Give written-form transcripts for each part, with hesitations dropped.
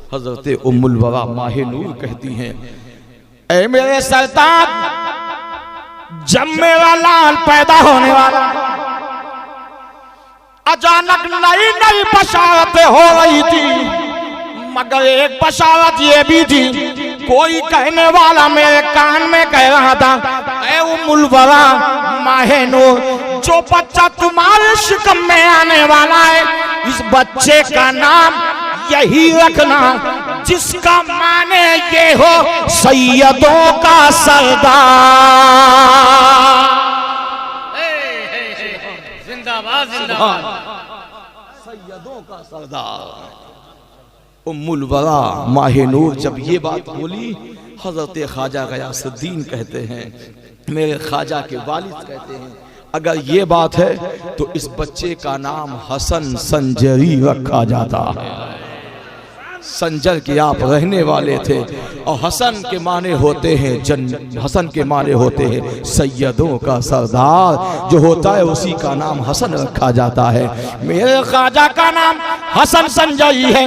हजरत उम्मुल वरा माहे नूर कहती हैं, ऐ मेरे सरताज, जब मेरा लाल पैदा होने वाला, अचानक नई नई बशारतें हो रही थी, मगर एक बशारत ये भी थी, कोई कहने वाला मेरे कान में कह रहा था, ऐ उम्मुल वरा माहे नूर, जो बच्चा तुम्हारे शिकम में आने वाला है, इस बच्चे का नाम यही रखना जिसका माने ये हो सैयदों का सरदार। जिंदाबाद जिंदाबाद, सैयदों का सरदार। उम्मुल वरा माहे नूर जब ये बात बोली, हजरत ख्वाजा गयासुद्दीन कहते हैं, मेरे ख्वाजा के वालिद कहते हैं, अगर ये बात है तो इस बच्चे का नाम हसन संजरी रखा जाता है। संजर के आप रहने वाले थे और हसन के माने होते हैं हसन के माने होते हैं सैयदों का सरदार। जो होता है उसी का नाम हसन रखा जाता है। मेरे ख्वाजा का नाम हसन संजरी है।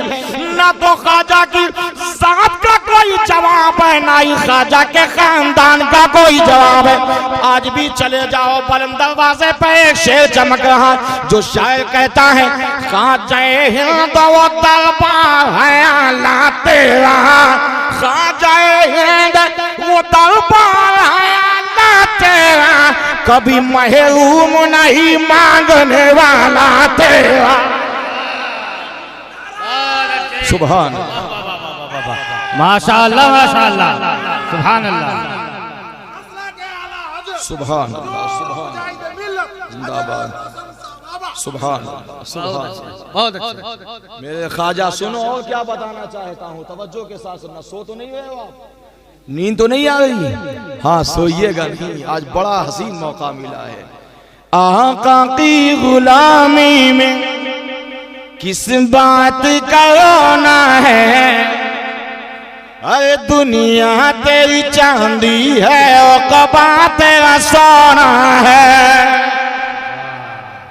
ना तो ख्वाजा की जात का कोई जवाब है, ना ही ख्वाजा के खानदान का कोई जवाब है। आज भी चले जाओ बुलंद दरवाजे पे एक शेर चमक रहा, जो शायर कहता है, ख्वाजा हिंद वो दरबार है आला तेरा, ख्वाजा हिंद वो दरबार है आला तेरा, कभी महरूम नहीं मांगने वाला तेरा। सुभान माशाअल्लाह माशाअल्लाह, सुभान अल्लाह सुभान अल्लाह, जिंदाबाद, सुभान सुभान। बहुत अच्छा। मेरे ख्वाजा सुनो और क्या बताना चाहता हूँ, तवज्जो के साथ सुनना। सो तो नहीं हुए हो आप? नींद तो नहीं आ रही? हाँ सोइएगा नहीं, आज बड़ा हसीन मौका मिला है। आका की गुलामी में किस बात का रोना है, अरे दुनिया तेरी चांदी है और कबा तेरा सोना है।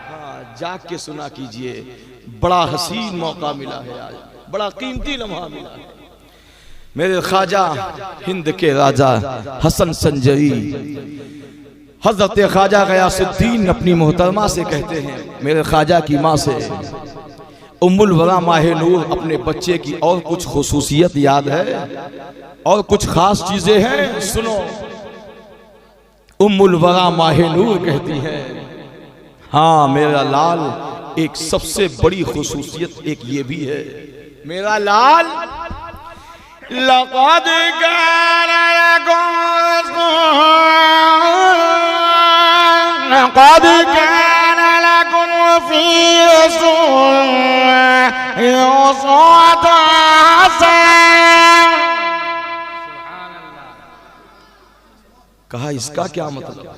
हाँ जाग के सुना कीजिए, बड़ा हसीन मौका मिला है आज, बड़ा कीमती लम्हा मिला है। मेरे ख्वाजा हिंद के राजा हसन संजरी हजरत ख्वाजा गयासुद्दीन अपनी मोहतरमा से कहते हैं, मेरे ख्वाजा की माँ से उम्मुल वरा माहे नूर, अपने बच्चे की और कुछ खुसूसियत याद है और कुछ खास चीजें हैं, सुनो। उम्मुल वरा माहे नूर कहती है, हाँ मेरा लाल, एक सबसे बड़ी खुसूसियत एक ये भी है, मेरा लाल लक़द कान लकुम फी कहा इसका क्या मतलब?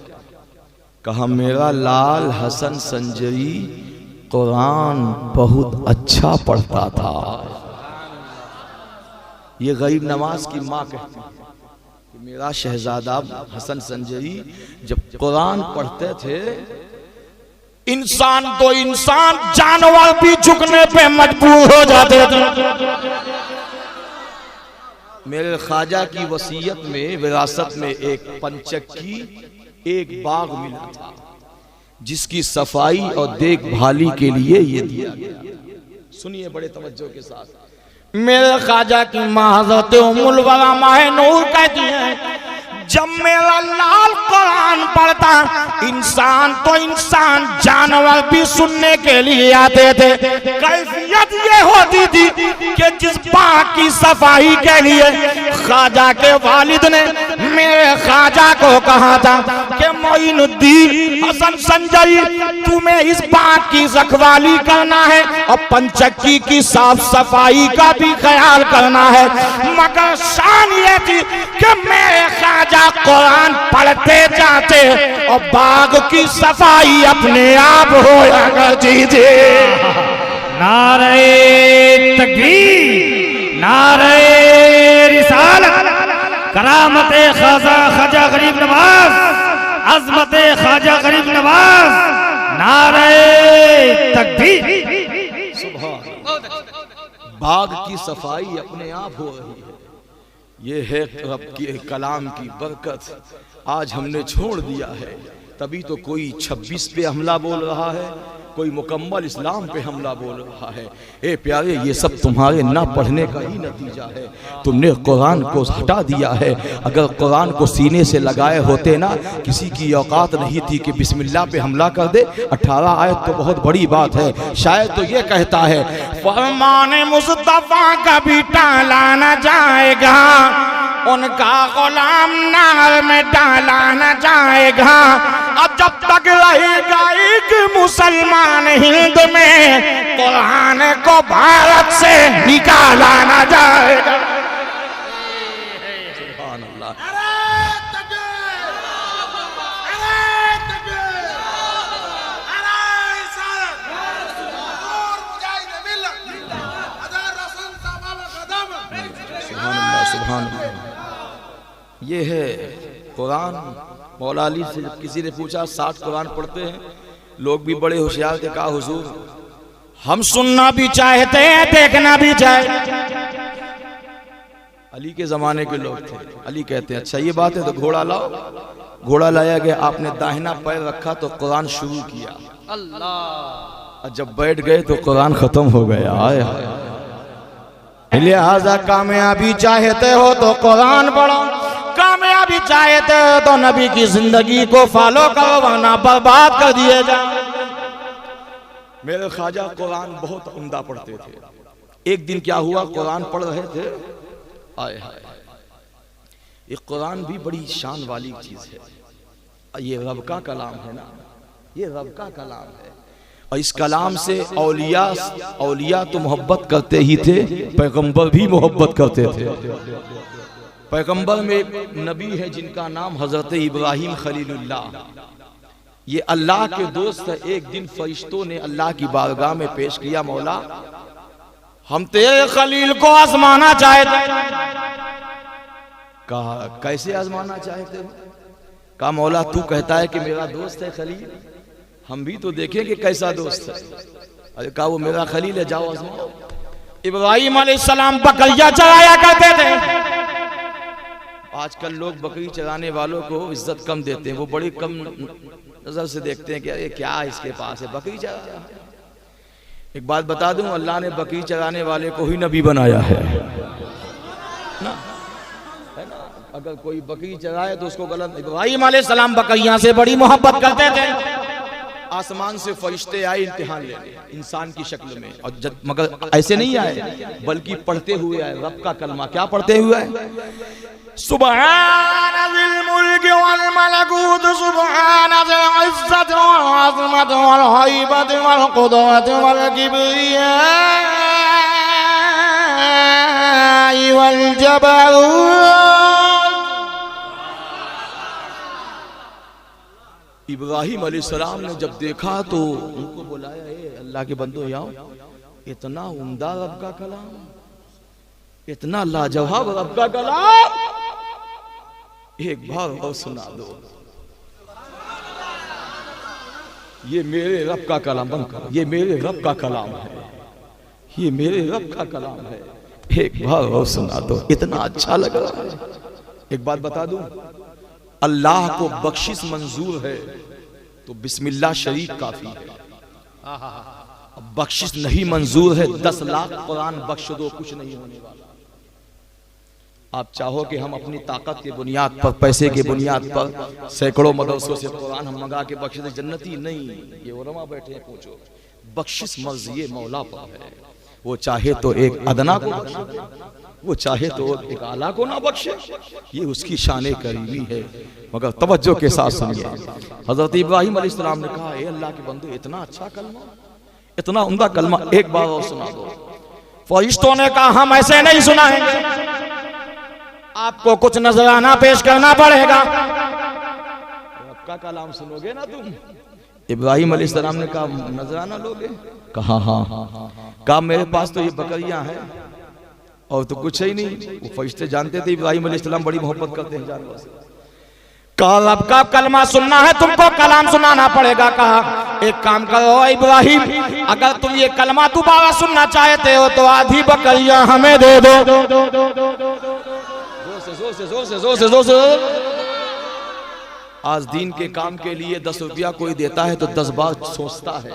कहा मेरा लाल हसन संजरी कुरान बहुत अच्छा पढ़ता था। ये गरीब नवाज की माँ कहती है कि मेरा शहजादा हसन संजरी जब कुरान पढ़ते थे, इंसान तो इंसान, जानवर भी झुकने पे मजबूर हो जाते थे। मेरे ख्वाजा की वसीयत में, विरासत में एक पंचक्की, एक बाग मिला था, जिसकी सफाई और देखभाली के लिए ये दिया गया। सुनिए बड़े तवज्जो के साथ। मेरे ख्वाजा की माँ हज़रत उम्मुल वरा माहे नूर कहती है, जब मेरा लाल कुरान पढ़ता, इंसान तो इंसान, जानवर भी सुनने के लिए आते थे। कैफियत ये होती थी कि जिस बाग की सफाई के लिए ख्वाजा के वालिद ने मेरे ख्वाजा को कहा था कि मोइनुद्दीन हसन संजरी, तुम्हें इस बाग की रखवाली करना है और पंचक्की की साफ सफाई का भी ख्याल करना है। मगर शान ये थी कि मेरे ख्वाजा कुरान पढ़ते जाते और बाग की सफाई अपने आप होया करती थी। नारे तकबीर, नारे रिसालत, करामते ख्वाजा गरीब नवाज, अज़मते ख्वाजा गरीब नवाज, नारे तकबीर। बाग की सफाई अपने आप हो रही है। ये है रब के कलाम की बरकत। आज हमने छोड़ दिया है, तभी तो कोई 26 पे हमला बोल रहा है, कोई मुकम्मल इस्लाम पे हमला बोल रहा है। ए प्यारे, ये सब तुम्हारे ना पढ़ने का ही नतीजा है। तुमने कुरान को हटा दिया है। अगर कुरान को सीने से लगाए होते ना, किसी की औकात नहीं थी कि बिस्मिल्लाह पे हमला कर दे। 18 आयत तो बहुत बड़ी बात है। शायद तो ये कहता है फरमान मुस्तफा कभी टाला न जाएगा, उनका गुलाम नार में डाला न जाएगा। अब जब तक रहेगा एक मुसलमान हिंद में, कुरान को भारत से निकाला न जाएगा। सुभान अल्लाह। सुभान अल्लाह। ये है कुरान। मौला अली से जब किसी ने पूछा 60 कुरान पढ़ते हैं, लोग भी बड़े होशियार थे, कहा हुजूर हम सुनना भी चाहते हैं, देखना भी चाहते। अली के जमाने के लोग थे। अली कहते हैं अच्छा ये बात है तो घोड़ा लाओ। घोड़ा लाया गया, आपने दाहिना पैर रखा तो कुरान शुरू किया। अल्लाह। जब बैठ गए तो कुरान खत्म हो गया। आए लिहाजा कामयाबी चाहते हो तो कुरान पढ़ो, कामयाबी चाहते हो तो नबी की जिंदगी को फॉलो करो, वरना बर्बाद कर दिए जा। मेरे ख्वाजा कुरान बहुत उम्दा पढ़ते थे। एक दिन क्या हुआ, कुरान पढ़ रहे थे। आए हाय, ये कुरान भी बड़ी शान वाली चीज है। ये रब का कलाम है ना, ये रब का कलाम है। और इस कलाम से औलिया तो मोहब्बत करते ही थे, पैगंबर भी मोहब्बत करते थे। पैगंबर में एक नबी है जिनका नाम हजरत इब्राहिम खलीलुल्लाह। ये अल्लाह के दोस्त है। एक दिन फरिश्तों ने अल्लाह की बारगाह में पेश किया, मौला हम तेरे खलील को आजमाना चाहते। कहा कैसे आजमाना चाहते हो? कहा मौला तू कहता है कि मेरा दोस्त है खलील, हम भी तो देखें कि कैसा दोस्त है। अरे कहा वो मेरा खलील है, जाओ आजमाओ। इब्राहिम अलैहिस्सलाम बकरियां चराया करते थे। आजकल लोग बकरी चराने वालों को इज्जत कम देते हैं, वो बड़ी कम नजर से देखते हैं कि अरे क्या इसके पास है, बकरी चरा रहा है। एक बात बता दूं, अल्लाह ने बकरी चराने वाले को ही नबी बनाया है ना, है ना। अगर कोई बकरी चराए तो उसको गलत। इब्राहिम अलैहिस्सलाम बकरियां से बड़ी मोहब्बत करते थे। आसमान से फरिश्ते आए इम्तिहान लेने इंसान की शक्ल में, और मगर ऐसे नहीं आए बल्कि पढ़ते हुए आए रब का कलमा। क्या पढ़ते हुए आए? सुब्हान ज़िल मुल्क वल मलकूत, सुब्हान ज़िल इज़्ज़त वल अज़मत वल हैबत वल कुदरत वल किब्रिया वल जबरूत। इब्राहिम अलैहिस्सलाम ने जब देखा तो उनको बुलाया, ए अल्लाह के बंदो आओ, इतना उम्दा रब का कलाम, इतना लाजवाब रब का कलाम, एक बार और सुना दो। ये मेरे रब का कलाम, बंद करो, ये मेरे रब का कलाम है, ये मेरे रब का कलाम है, एक बार और सुना दो, इतना अच्छा लग रहा है। एक बात बता दूं, अल्लाह को बख्शिश मंजूर है तो बिस्मिल्लाह शरीफ काफी है। बख्शिश नहीं मंजूर है, 10 लाख कुरान बख्श दो, कुछ नहीं होने वाला। आप चाहो कि हम अपनी ताकत के बुनियाद पर, पैसे के बुनियाद पर सैकड़ों मदरसों से कुरान हम मंगा के बख्श दे, जन्नती नहीं। ये उलमा बैठे हैं, पूछो। बख्शिश मर्जी मौला पर है। वो चाहे तो एक अदना को बख्शे, वो चाहे तो एक आला को ना बख्शे, ये उसकी शान करीमी है। मगर तवज्जो के साथ सुनिए, हजरत इब्राहिम अलैहिस्सलाम ने कहा, ए अल्लाह के बंदे, इतना अच्छा कलमा, इतना उम्दा कलमा, एक बार और सुना दो। फरिश्तों ने कहा, हम ऐसे नहीं सुनाएंगे, आपको कुछ नजराना पेश करना पड़ेगा। आपका कलाम सुनोगे ना तुम? इब्राहिम अलैहिस्सलाम ने कहा, नजराना लोगे? कहा हाँ। कहा मेरे पास तो ये बकरियां हैं और तो कुछ ही नहीं। वो फरिश्ते जानते थे इब्राहिम अलैहिस्सलाम बड़ी मोहब्बत करते हैं जानवर से। कहा रब का कलमा सुनना है तुमको, कलाम सुनाना पड़ेगा। कहा एक काम करो इब्राहिम, अगर तुम ये कलमा दोबारा सुनना चाहते हो तो आधी बकरियां हमें दे दो। जोर से। आज दीन के काम के लिए 10 रुपया कोई देता है तो 10 बार सोचता है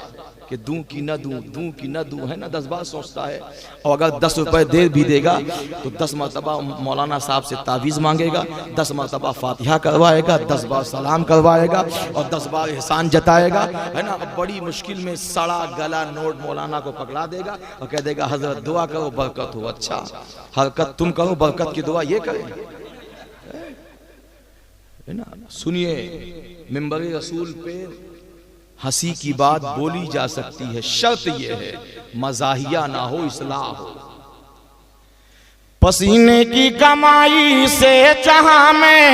कि दूं कि न दूं, दूं कि न दूं, है ना, 10 बार सोचता है। और अगर 10 रुपए दे भी देगा तो 10 मरतबा मौलाना साहब से तावीज़ मांगेगा, 10 मरतबा फातिहा करवाएगा, 10 बार सलाम करवाएगा और 10 बार एहसान जताएगा, है ना। बड़ी मुश्किल में सड़ा गला नोट मौलाना को पकड़ा देगा और कह देगा हजरत दुआ करो बरकत हो। अच्छा, हरकत तुम करो, बरकत की दुआ ये करे, है ना। सुनिए, मिंबर रसूल पे हंसी की बात बोली जा सकती है, शर्त यह है मजाहिया ना हो, इस्लाह हो। पसीने की कमाई से जहां में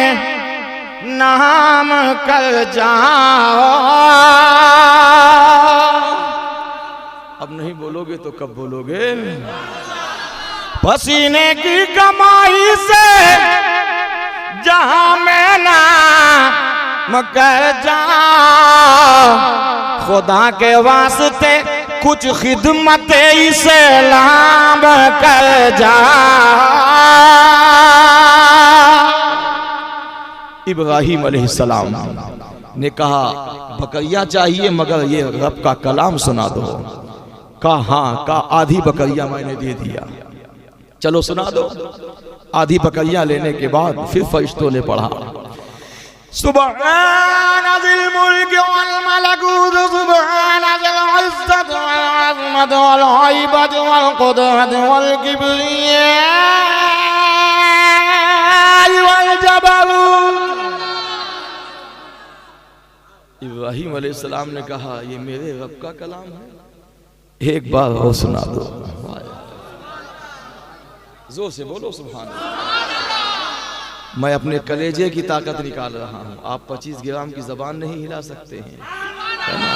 नाम कर जाओ। अब नहीं बोलोगे तो कब बोलोगे? पसीने की कमाई से जहां में नाम कर जाओ, खुदा के वास्ते कुछ खिदमत इस्लाम कर जाओ। इब्राहिम अलैहिस्सलाम ने कहा बकरियां चाहिए मगर ये रब का कलाम सुना दो। कहा हाँ, का आधी बकरियां मैंने दे दिया, चलो सुना दो। आधी बकरियां लेने के बाद फिर फरिश्तों ने पढ़ा सुब्हान ज़िल मुल्क वल मलकूत, सुब्हान ज़िल इज़्ज़त वल अज़मत वल हैबत वल कुदरत वल किब्रिया वल जबरूत। इब्राहिम अलैहिस्सलाम ने कहा ये मेरे रब का कलाम है, एक बार और सुना दो। जोर से बोलो सुभान अल्लाह। मैं अपने कलेजे की ताकत निकाल रहा हूँ, आप 25 ग्राम की जबान नहीं हिला सकते हैं, है ना।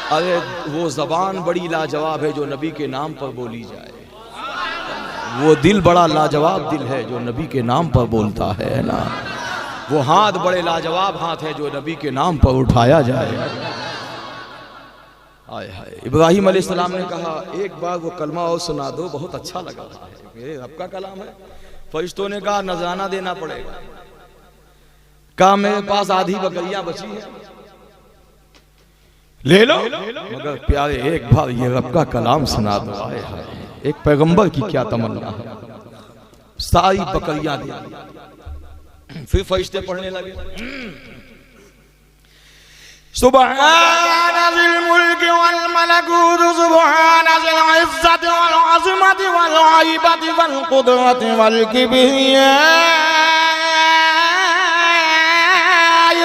अरे वो जबान बड़ी लाजवाब है जो नबी के नाम पर बोली जाए, वो दिल बड़ा लाजवाब दिल है जो नबी के नाम पर बोलता है ना। वो हाथ बड़े लाजवाब हाथ है जो नबी के नाम पर उठाया जाए। आए हाय, इब्राहिम अलैहिस्सलाम ने कहा एक बार वो कलमा और सुना दो, बहुत अच्छा लगा है, मेरे रब का कलाम है। फरिश्तों ने कहा नजराना देना पड़ेगा। कहा मेरे पास आधी बकरियां बची है, ले लो, मगर प्यारे एक बार ये रब का कलाम सुना दो। आए हाय, एक पैगंबर की क्या तमन्ना है। सारी बकरियां दी। फिर फरिश्ते पढ़ने लगे सुब्हान ज़िल मुल्क वल मलकूत, सुब्हान ज़िल इज़्ज़त वल अज़मत वल हैबत वल कुदरत वल किब्रिया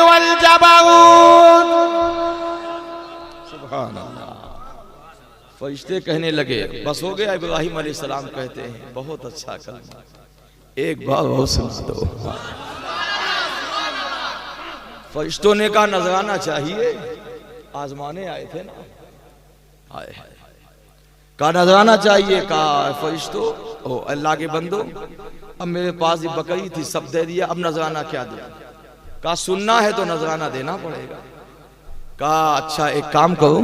वल जबरूत। सुभान अल्लाह। फरिश्ते कहने लगे बस हो गया। इब्राहिम अलैहिस्सलाम कहते हैं बहुत अच्छा कलमा, एक बार और सुना दो। फरिश्तों ने कहा नजराना चाहिए, आजमाने आए थे ना। आए कहा नजराना चाहिए। कहा फरिश्तों ओ अल्लाह के बंदो, अब मेरे पास ये बकरी थी, सब दे दिया, अब नजराना क्या दिया? कहा सुनना है तो नजराना देना पड़ेगा। कहा अच्छा एक काम करो,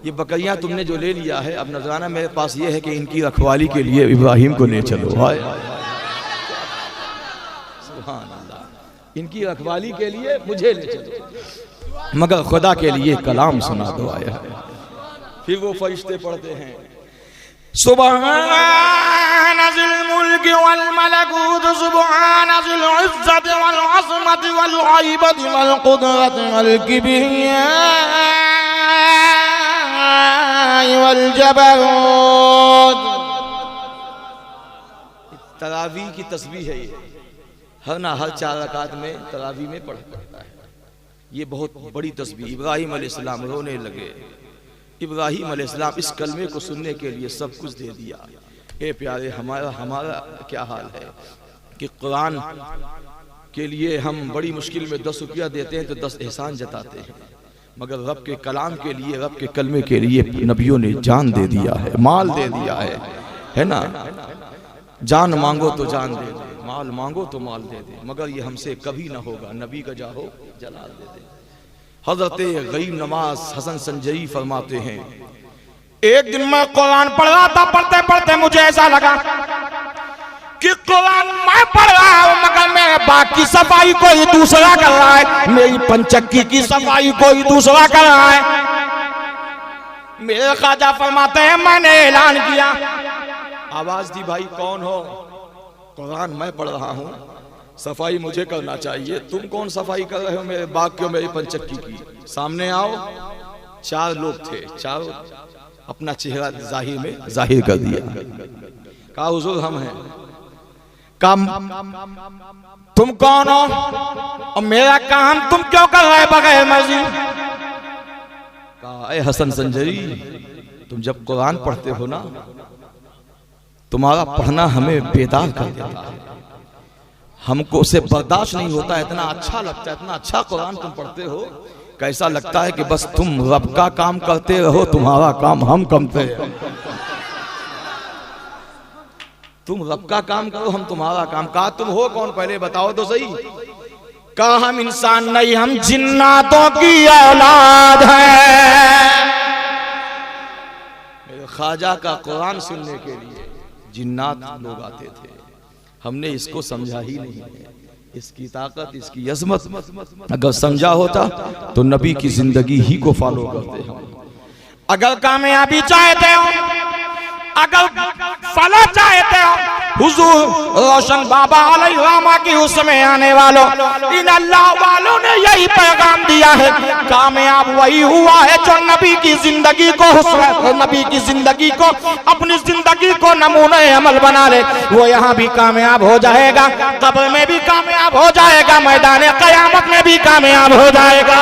ये बकरियां तुमने जो ले लिया है, अब नजराना मेरे पास ये है कि इनकी रखवाली के लिए इब्राहिम को ले चलो। हाय सुभान अल्लाह, इनकी रखवाली के लिए मुझे ले चलो, मगर खुदा के लिए कलाम सुना दो। आया फिर वो फरिश्ते पढ़ते हैं सुब्हान ज़िल मुल्क वल मलकूत, सुब्हान ज़िल इज़्ज़त वल अज़मत वल हैबत वल कुदरत वल किब्रिया वल जबरूत। तरावी की तस्बीह है ये, हर 4 रकात में तरावी में पढ़ता है। ये बहुत बड़ी तस्बीह। इब्राहिम अलैहिस्सलाम रोने लगे। इब्राहिम अलैहिस्सलाम इस कलमे को सुनने के लिए सब कुछ दे दिया। ए प्यारे, हमारा क्या हाल है कि कुरान के लिए हम बड़ी मुश्किल में 10 रुपया देते हैं तो 10 एहसान जताते हैं, मगर रब के कलाम के लिए, रब के कलमे के लिए नबियों ने जान दे दिया है, माल दे दिया है ना। जान मांगो तो जान दे दे, माल मांगो तो माल दे दे, मगर ये हमसे कभी ना होगा। नबी का जाहो जलाल दे दे। हजरत गरीब नवाज हसन संजरी फरमाते हैं एक दिन मैं कुरान पढ़ रहा था, पढ़ते पढ़ते मुझे ऐसा लगा कि कुरान मैं पढ़ रहा हूं मगर मेरे बाग की सफाई कोई दूसरा कर रहा है, मेरी पंचक्की की सफाई कोई दूसरा कर रहा है। मेरे ख्वाजा फरमाते हैं मैंने ऐलान किया, आवाज दी भाई कौन हो? कुरान मैं पढ़ रहा हूं, सफाई मुझे करना चाहिए, तुम कौन सफाई कर रहे हो मेरे बाग की और मेरी पंचक्की की? सामने आओ। 4 लोग थे, चारों अपना चेहरा जाहिर कर दिया। कहा हुजूर हम हैं। काम तुम कौन हो और मेरा काम तुम क्यों कर रहे बगैर मर्जी? कहा हसन संजरी, तुम जब कुरान पढ़ते हो ना, तुम्हारा पढ़ना हमें बेदार कर देता है, हमको उसे बर्दाश्त नहीं होता, इतना अच्छा लगता है, इतना अच्छा कुरान तुम पढ़ते हो, कैसा लगता है कि बस तुम रब का काम करते रहो, तुम्हारा काम हम करते हैं। तुम रब का काम करो, हम तुम्हारा काम। कहा तुम हो कौन पहले बताओ तो सही। कहा हम इंसान नहीं, हम जिन्नातों की औलाद हैं। मेरे ख्वाजा का कुरान सुनने के लिए जिन्नात लोग आते थे, हमने इसको समझा ही नहीं है, इसकी ताकत, इसकी अजमत अगर समझा होता तो नबी की जिंदगी ही को फॉलो करते हम। अगर कामयाबी चाहते हो, अगर फला चाहते हो, हुजूर रोशन बाबा अलैहिस्सलाम की उसमें आने वालों, इन अल्लाह वालों ने यही पैगाम दिया है, कामयाब वही हुआ है जो नबी की जिंदगी को, नबी की जिंदगी को, अपनी जिंदगी को नमूने अमल बना ले, वो यहाँ भी कामयाब हो जाएगा, कब्र में भी कामयाब हो जाएगा, मैदान क़यामत में भी कामयाब हो जाएगा।